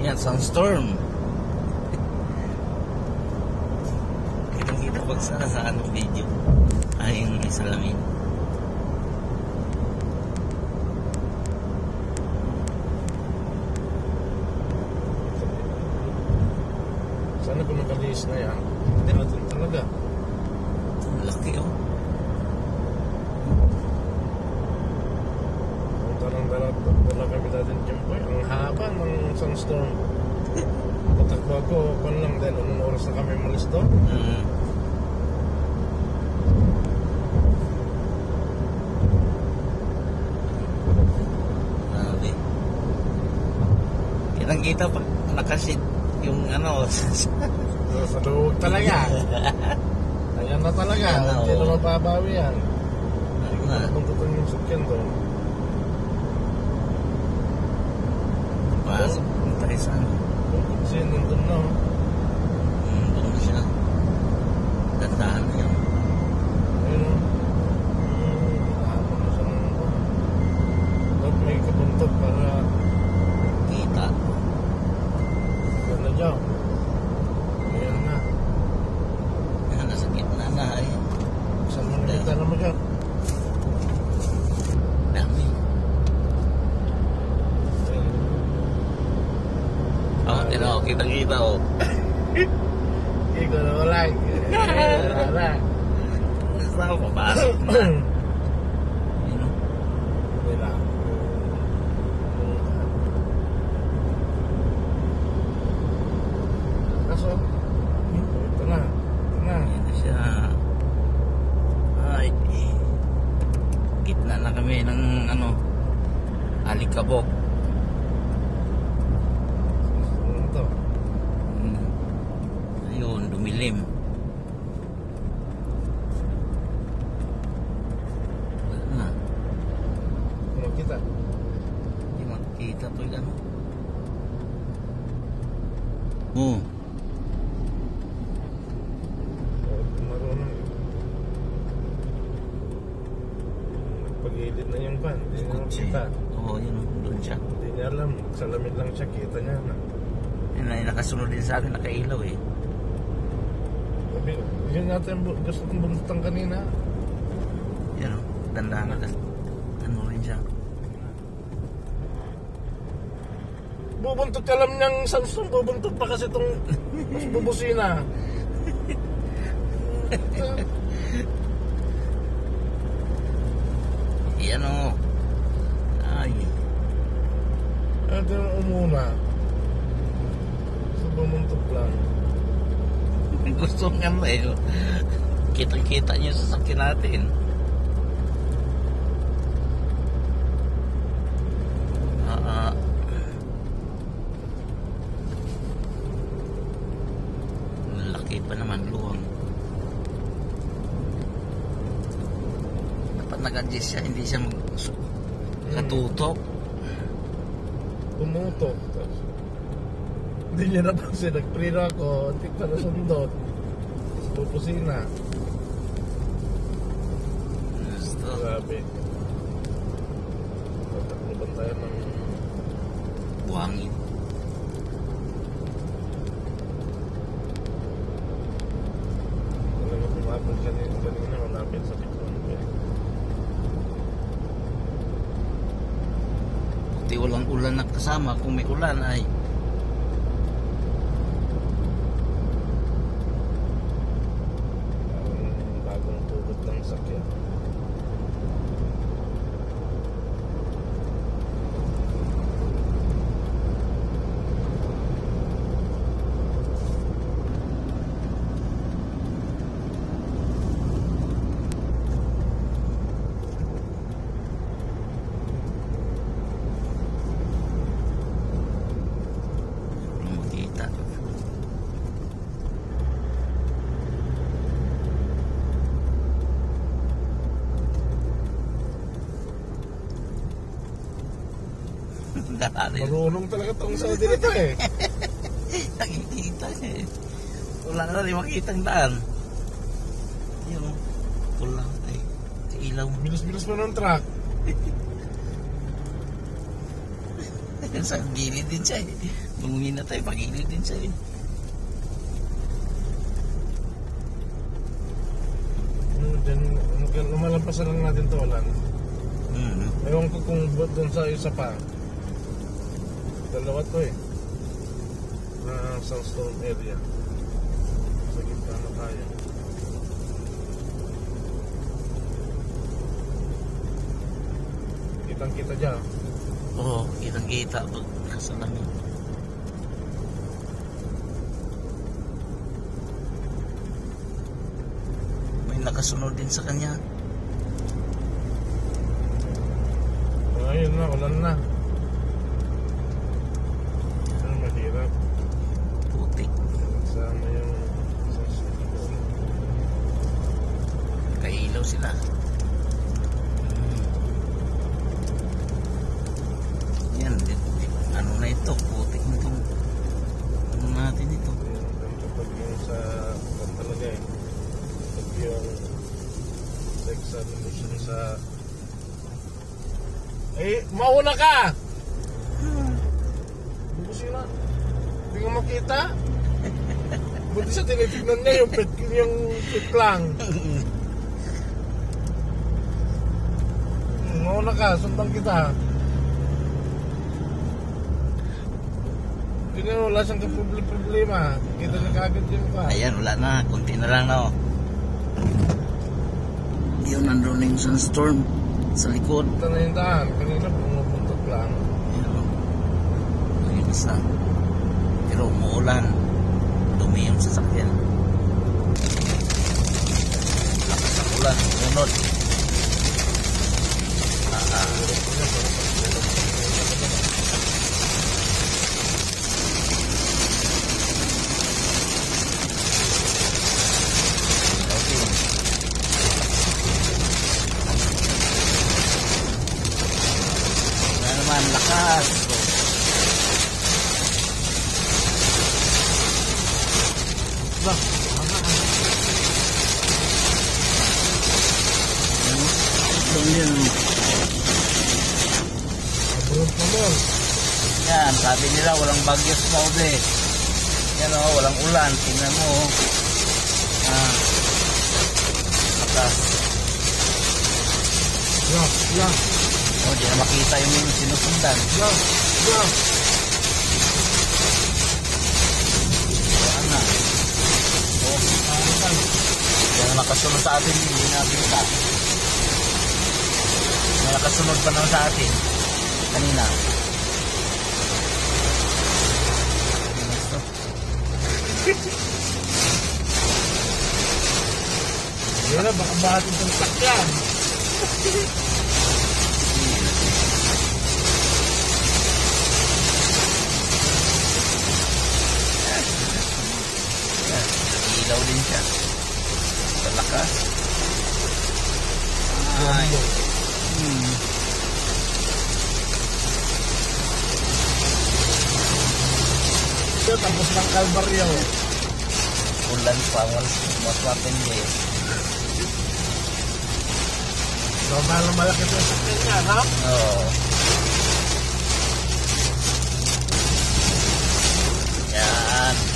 Yan, sunstorm. Kitang-kita pag sa anong video. Ay, yung may salamin. Sana kung nakalis na yan, hindi na doon talaga. Laki oh. Dala kami dati dyan po. Ang haba ng sunstorm. Patakbo ako, kung lang dahil anong oras na kami malis doon. Grabe. Kitang-kita pag nakasit yung ano. Sa loob talaga. Ayan na talaga. Hindi na mababawi yan. Hindi na tuntutan yung sakyan doon. Pasok ng tayo sa ano. Kasi nandun na. Doon siya. Dandahan na yun. Ayun o. Hapon na siya ng ano. Dapat may kabuntog para Kita. yan na dyan. Ayan na. Yan, nasa gitna na eh. Saan mo nakita naman dyan? Dami. Oh, tino, kitang-kita oh. Ikaw na wala. Wala. Saan papasok na? Yun oh. Wala. Kaso, ito na. Ito na. Yan na siya. Ay, gitna na kami ng ano, alikabok. Ano to? Ayun, dumilim. Wala na. Ano kita? Hindi makikita to yung ano. Oh, Marunong. Nagpag-edit na yung van. Hindi na kutsi. kita. Oo, yun oh, doon siya. Hindi niya alam. Salamin lang siya. Kita niya na. Yun na, nakasunod din sa akin, nakailaw eh. Sabi, yun natin gusto kong buntutan kanina. Yan oh, dandahan ka. Ano rin siya. Bubuntot ka lang niyang Samsung. Bubuntot pa kasi itong mas bubusina. Yan oh. Ay. Ito yung umuna. So bumuntot lang. Gusto nga mo eh. Kitang-kita niyo sa sakyan natin. Laki pa naman luwang. Dapat nag-adjust siya, hindi siya katutok. Tumutok. Hindi niya napansin. Nagprino ako. Hindi pa nasundot. Pupusina. Gusto. Grabe. Tatakbo ba tayo ng Buhangin. wala na pumapon kanina. Malapit sa Tikon. Hindi walang ulan na kasama. Kung may ulan ay Bagong tubot ng sakyan. walang makita. Dati Marunong talaga itong Saudi nito eh. nakikita eh. Wala na rin makita ang daan. Yun o. Wala ay. Sa ilaw. Bilis-bilis pa ng truck. Sa gilid din siya eh. Bumuhin na tayo, pagilid din siya eh. Lumalampasan lang natin to, Olan. Ewan ko kung doon sa isa pa. Dalawa to eh. Na Sandstone area. Sa gitna na tayo. Kitang-kita dyan. Oo, kitang-kita pag kasalamin. May nakasunod din sa kanya. Ayun na, ulan na. Ano mahirap. Putik. Sama yung Kailaw sila. Yan, ano na ito? Putik na itong ano natin ito. Kapag yung sa talaga eh. Kapag yung sa examination sa mauna ka! Bukusin na. Hindi nga makita. Buti sa tinitignan niya yung pit lang. Mauna ka, sundan kita. Hindi na wala siyang problema. Kita na kagad yung ka. Ayan, wala na. Kunti na lang na oh. Yun, nandun na yung sunstorm sa likod. Ito na yung daan. Kanina pumupuntot lang. Ayan o. Ayun isa. Pero umuulan. Dumi yung sasakyan. Lakas ang ulan. Unod. Lakas. Bah, yun. abroad pa mo. Yan, sabi nila walang bagyo sa Saudi. Yan o, walang ulan. Tingnan mo o. Lakas. Yeah. O, di na makita yung sinusundan. Yeah. Wala na. O, yan nakasunod sa atin, hindi nakita. May nakasunod pa naman sa atin. Kanina. Yan na, baka bahatin ng sakyan. Ilaw din siya. Sa lakas. Ay. Ito, tapos ng Calvario. Ulan pa. Mas matindi. So, malaki ito yung sakyan niya, ha? Oo. Yan.